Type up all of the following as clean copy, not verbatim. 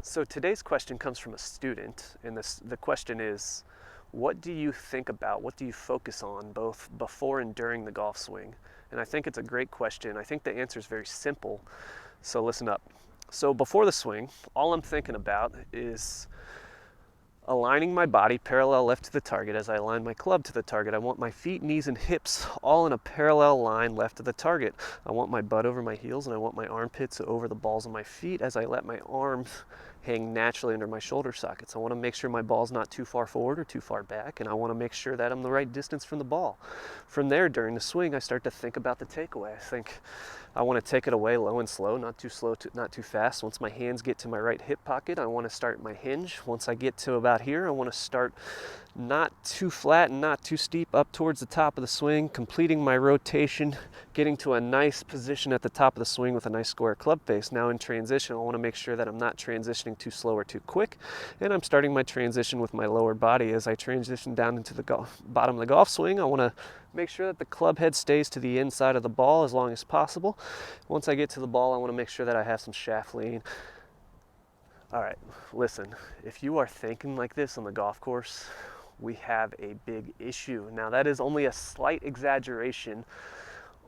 So today's question comes from a student, and the question is, what do you think about, what do you focus on both before and during the golf swing? And I think it's a great question. I think the answer is very simple, so listen up. So before the swing, all I'm thinking about is aligning my body parallel left to the target as I align my club to the target. I want my feet, knees, and hips all in a parallel line left to the target. I want my butt over my heels, and I want my armpits over the balls of my feet as I let my arms hang naturally under my shoulder sockets. I want to make sure my ball's not too far forward or too far back, and I want to make sure that I'm the right distance from the ball. From there, during the swing, I start to think about the takeaway. I think I want to take it away low and slow, not too slow, not too fast. Once my hands get to my right hip pocket, I want to start my hinge. Once I get to about here, I want to start not too flat and not too steep up towards the top of the swing, completing my rotation, getting to a nice position at the top of the swing with a nice square club face. Now in transition, I want to make sure that I'm not transitioning too slow or too quick, and I'm starting my transition with my lower body. As I transition down into the bottom of the golf swing, I want to make sure that the club head stays to the inside of the ball as long as possible. Once I get to the ball, I want to make sure that I have some shaft lean. All right, listen, if you are thinking like this on the golf course, we have a big issue. Now that is only a slight exaggeration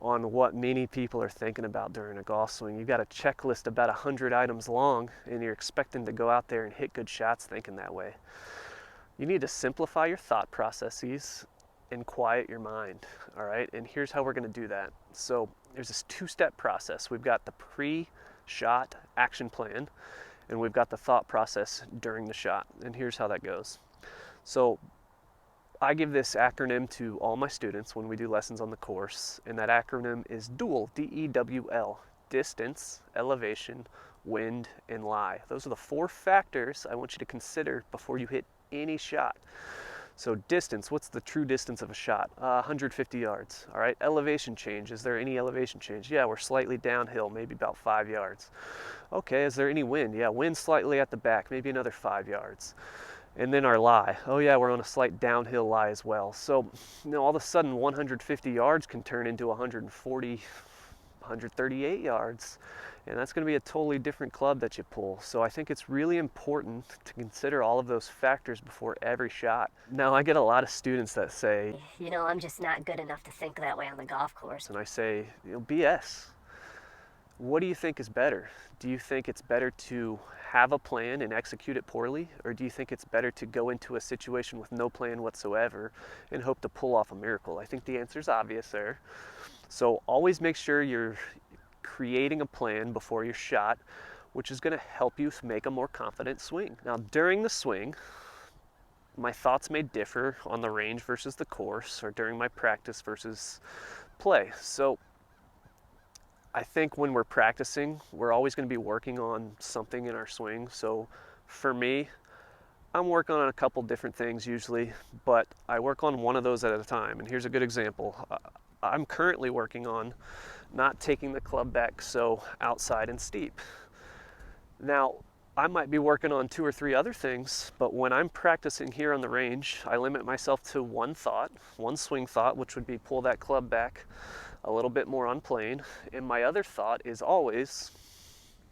on what many people are thinking about during a golf swing. You've got a checklist about 100 items long, and you're expecting to go out there and hit good shots thinking that way. You need to simplify your thought processes and quiet your mind, all right? And here's how we're gonna do that. So there's this two-step process. We've got the pre-shot action plan, and we've got the thought process during the shot. And here's how that goes. So I give this acronym to all my students when we do lessons on the course, and that acronym is DEWL, D-E-W-L, distance, elevation, wind, and lie. Those are the four factors I want you to consider before you hit any shot. So distance, what's the true distance of a shot? 150 yards, all right? Elevation change, is there any elevation change? Yeah, we're slightly downhill, maybe about 5 yards. Okay, is there any wind? Yeah, wind slightly at the back, maybe another 5 yards. And then our lie. Oh yeah, we're on a slight downhill lie as well. So, all of a sudden 150 yards can turn into 140, 138 yards. And that's going to be a totally different club that you pull. So I think it's really important to consider all of those factors before every shot. Now I get a lot of students that say, I'm just not good enough to think that way on the golf course. and I say, BS. What do you think is better? Do you think it's better to have a plan and execute it poorly? Or do you think it's better to go into a situation with no plan whatsoever and hope to pull off a miracle? I think the answer is obvious there. So always make sure you're creating a plan before your shot, which is going to help you make a more confident swing. Now during the swing, my thoughts may differ on the range versus the course, or during my practice versus play. So I think when we're practicing, we're always going to be working on something in our swing. So for me, I'm working on a couple different things usually, but I work on one of those at a time. And here's a good example. I'm currently working on not taking the club back so outside and steep. Now, I might be working on 2 or 3 other things, but when I'm practicing here on the range, I limit myself to one thought, one swing thought, which would be pull that club back a little bit more on plane. And my other thought is always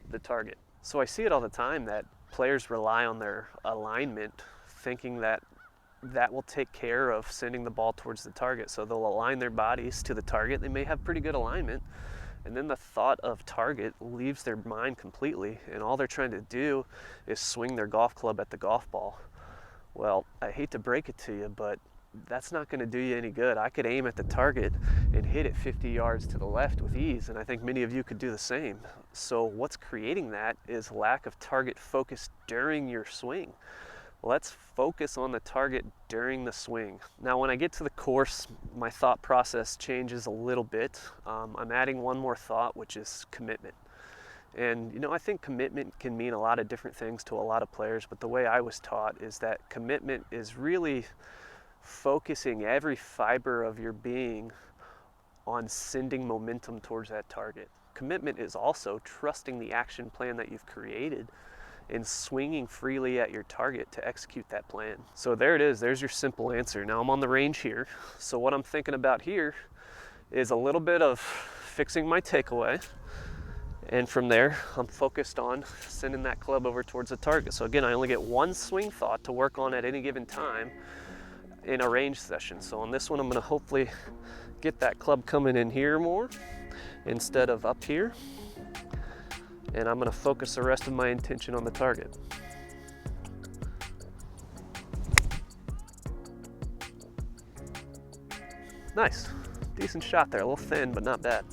the target. So I see it all the time that players rely on their alignment, thinking that that will take care of sending the ball towards the target. So they'll align their bodies to the target. They may have pretty good alignment, and then the thought of target leaves their mind completely, and all they're trying to do is swing their golf club at the golf ball. Well, I hate to break it to you, but that's not going to do you any good. I could aim at the target and hit it 50 yards to the left with ease, and I think many of you could do the same. So what's creating that is lack of target focus during your swing. Let's focus on the target during the swing. Now when I get to the course, my thought process changes a little bit. I'm adding one more thought, which is commitment. And I think commitment can mean a lot of different things to a lot of players, but the way I was taught is that commitment is really focusing every fiber of your being on sending momentum towards that target. Commitment is also trusting the action plan that you've created and swinging freely at your target to execute that plan. So there it is, there's your simple answer. Now I'm on the range here, so what I'm thinking about here is a little bit of fixing my takeaway And from there, I'm focused on sending that club over towards the target. So again, I only get one swing thought to work on at any given time in a range session. So on this one, I'm gonna hopefully get that club coming in here more instead of up here. And I'm gonna focus the rest of my intention on the target. Nice, decent shot there, a little thin, but not bad.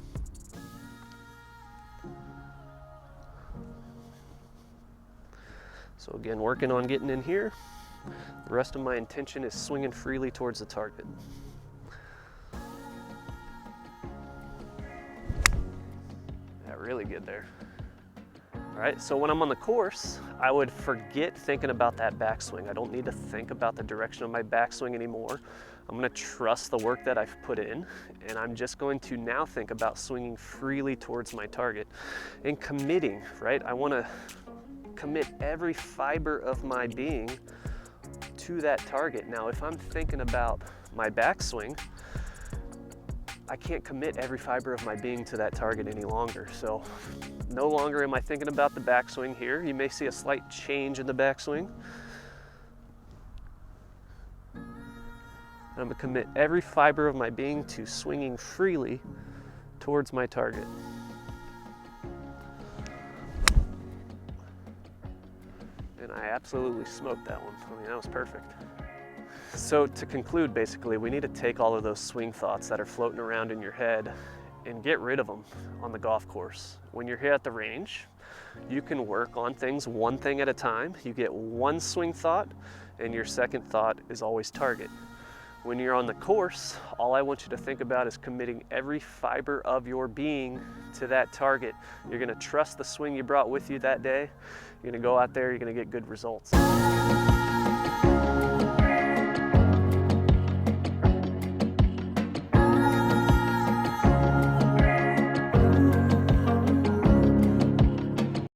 So again, working on getting in here. The rest of my intention is swinging freely towards the target. Yeah, really good there. All right, so when I'm on the course, I would forget thinking about that backswing. I don't need to think about the direction of my backswing anymore. I'm gonna trust the work that I've put in, and I'm just going to now think about swinging freely towards my target and committing, right? I wanna commit every fiber of my being to that target. Now, if I'm thinking about my backswing, I can't commit every fiber of my being to that target any longer. So no longer am I thinking about the backswing here. You may see a slight change in the backswing. I'm gonna commit every fiber of my being to swinging freely towards my target. And I absolutely smoked that one. I mean, that was perfect. So to conclude, basically, we need to take all of those swing thoughts that are floating around in your head and get rid of them on the golf course. When you're here at the range, you can work on things one thing at a time. You get one swing thought, and your second thought is always target. When you're on the course, all I want you to think about is committing every fiber of your being to that target. You're gonna trust the swing you brought with you that day. You're gonna go out there, you're gonna get good results.